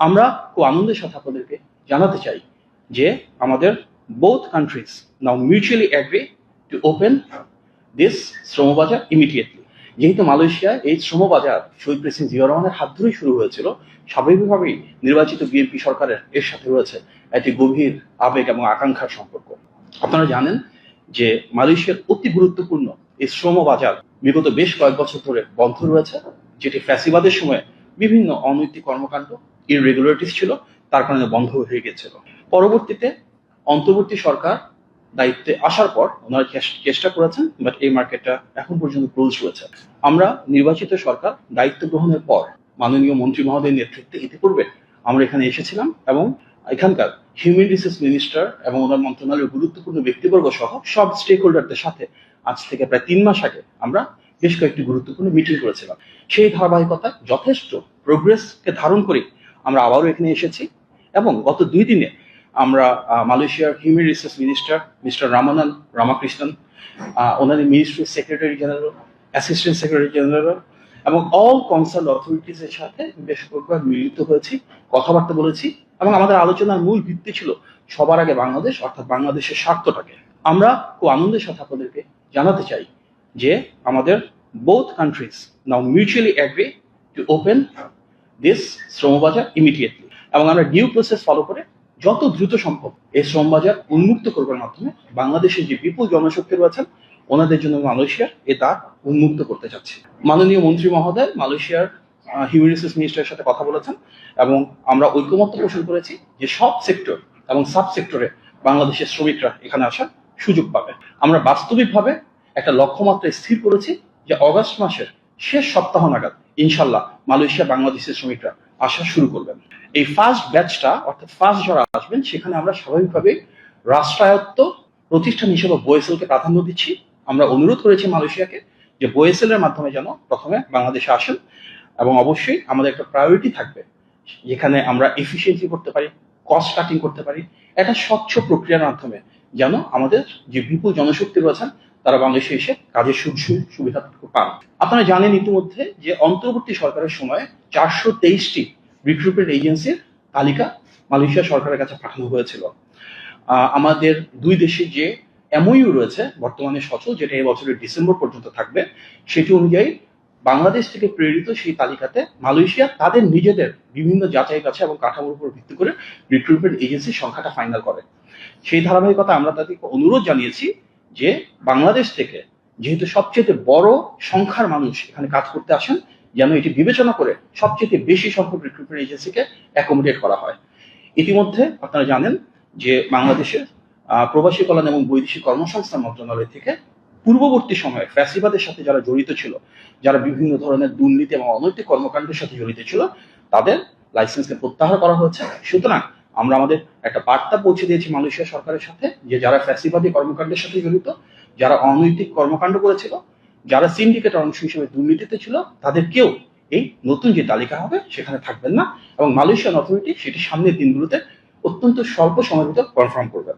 আমরা খুব আনন্দের সাথে আপনাদেরকে জানাতে চাই যে আমাদের both countries now mutually agree to open this শ্রমবাজার immediately। যেহেতু মালয়েশিয়ায় এই শ্রমবাজার শহীদ প্রেসিডেন্ট জিয়া রহমানের হাত ধরেই শুরু হয়েছিল, স্বাভাবিকভাবেই নির্বাচিত বিএনপি সরকারের এর সাথে রয়েছে একটি গভীর আবেগ এবং আকাঙ্ক্ষার সম্পর্ক। আপনারা জানেন যে মালয়েশিয়ার অতি গুরুত্বপূর্ণ এই শ্রমবাজার বিগত বেশ কয়েক বছর ধরে বন্ধ রয়েছে, যেটি ফ্যাসিবাদের সময় বিভিন্ন অনৈতিক কর্মকাণ্ড ইররেগুলারিটিস ছিল, তার কারণে বন্ধ হয়ে গেছিল। পরবর্তীতে অন্তর্বর্তী সরকার দায়িত্বে আসার পর ওনারা চেষ্টা করেছেন, বাট এই মার্কেটটা এখন পর্যন্ত ক্লোজ রয়েছে। আমরা নির্বাচিত সরকার দায়িত্ব গ্রহণের পর মাননীয় মন্ত্রী মহোদয়ের নেতৃত্বে ইতিপূর্বে আমরা এখানে এসেছিলাম এবং এখানকার হিউম্যান রিসোর্স মিনিস্টার এবং ওনার মন্ত্রণালয়ের গুরুত্বপূর্ণ ব্যক্তিবর্গ সহ সব স্টেক হোল্ডারদের সাথে আজ থেকে প্রায় 3 মাস আগে আমরা বেশ কয়েকটি গুরুত্বপূর্ণ মিটিং করেছিলাম। সেই ধারাবাহিকতায় যথেষ্ট প্রোগ্রেসকে ধারণ করে আমরা আবারও এখানে এসেছি এবং গত 2 দিনে আমরা মালয়েশিয়ার হিউম্যান রিসোর্স মিনিস্টার মিস্টার রামানান রামাকৃষ্ণন, ওনাদের ministry secretary general, assistant secretary general এবং অল কনসার্ন অথরিটিস এর সাথে বেশ কয়েকবার মিলিত হয়েছি, কথাবার্তা বলেছি এবং আমাদের আলোচনার মূল ভিত্তি ছিল সবার আগে বাংলাদেশ, অর্থাৎ বাংলাদেশের স্বার্থটাকে। আমরা খুব আনন্দের সাথে আপনাদেরকে জানাতে চাই যে আমাদের both countries now mutually agree to open this শ্রমবাজার immediately এবং আমরা ডিউ প্রসেস ফলো করে যত দ্রুত সম্ভব এই শ্রমবাজার উন্মুক্ত করবার মাধ্যমে বাংলাদেশের যে বিপুল জনশক্তি রয়েছেন ওনাদের জন্য মালয়েশিয়ার এ দ্বার উন্মুক্ত করতে যাচ্ছি। মাননীয় মন্ত্রী মহোদয় মালয়েশিয়ার হিউম্যান রিসোর্স মিনিস্টারের সাথে কথা বলেছেন এবং আমরা ঐকমত্য পোষণ করেছি যে সব সেক্টর এবং সাব সেক্টরে বাংলাদেশের শ্রমিকরা এখানে আসার সুযোগ পাবে। আমরা বাস্তবিকভাবে একটা লক্ষ্যমাত্রা স্থির করেছি যে অগস্ট মাসের শেষ সপ্তাহ নাগাদ ইনশাল্লাহ মালয়েশিয়া বাংলাদেশের শ্রমিকরা আসা শুরু করবেন। এই ফার্স্ট ব্যাচটা অর্থাৎ ফার্স্ট যারা আসবেন সেখানে আমরা স্বাভাবিকভাবেই রাষ্ট্রায়ত্ত প্রতিষ্ঠান হিসেবে বোয়েসেলকে প্রাধান্য দিচ্ছি। আমরা অনুরোধ করেছি মালয়েশিয়াকে যে বোয়েসেলের মাধ্যমে যেন প্রথমে বাংলাদেশে আসেন এবং অবশ্যই আমাদের একটা প্রায়োরিটি থাকবে যেখানে আমরা এফিসিয়েন্সি করতে পারি, কস্ট কাটিং করতে পারি, একটা স্বচ্ছ প্রক্রিয়ার মাধ্যমে যেন আমাদের যে বিপুল জনশক্তি রয়েছেন তারা বাংলাদেশে এসে কাজের সুবিধা পান। আপনারা জানেন ইতিমধ্যে যে অন্তর্বর্তী সরকারের সময় 423টি রিক্রুটমেন্ট এজেন্সির তালিকা মালয়েশিয়া সরকারের কাছে পাঠানো হয়েছিল। আমাদের দুই দেশে যে এমওইউ রয়েছে বর্তমানে সচল, যেটা এই বছরের ডিসেম্বর পর্যন্ত থাকবে, সেটি অনুযায়ী বাংলাদেশ থেকে প্রেরিত সেই তালিকাতে মালয়েশিয়া তাদের নিজেদের বিভিন্ন যাচাই বাছাই এবং কাঠামোর উপর ভিত্তি করে রিক্রুটমেন্ট এজেন্সির সংখ্যাটা ফাইনাল করে। সেই ধারাবাহিকতা আমরা তাদেরকে অনুরোধ জানিয়েছি যে বাংলাদেশ থেকে যেহেতু সবচেয়ে বড় সংখ্যার মানুষ এখানে কাজ করতে আসেন, যেন এটি বিবেচনা করে সবচেয়ে বেশি সংখ্যক রিক্রুটমেন্ট এজেন্সিকে অ্যাকোমোডেট করা হয়। ইতিমধ্যে আপনারা জানেন যে বাংলাদেশের প্রবাসী কল্যাণ এবং বৈদেশিক কর্মসংস্থান মন্ত্রণালয় থেকে পূর্ববর্তী সময়ে ফ্যাসিবাদের সাথে যারা জড়িত ছিল, যারা বিভিন্ন ধরনের দুর্নীতি এবং অনৈতিক কর্মকাণ্ডের সাথে জড়িত ছিল, তাদের লাইসেন্সকে প্রত্যাহার করা হয়েছে। সুতরাং আমরা আমাদের একটা বার্তা পৌঁছে দিয়েছি মালয়েশিয়া সরকারের সাথে যে যারা ফ্যাসিবাদী কর্মকাণ্ডের সাথে জড়িত, যারা অনৈতিক কর্মকাণ্ড করেছিল, যারা সিন্ডিকেটের অংশ হিসেবে দুর্নীতিতে ছিল, তাদের কেউ এই নতুন যে তালিকা হবে সেখানে থাকবেন না এবং মালয়েশিয়ান অথরিটি সেটি সামনের দিনগুলোতে অত্যন্ত স্বল্প সময়ের ভিতর কনফার্ম করবেন।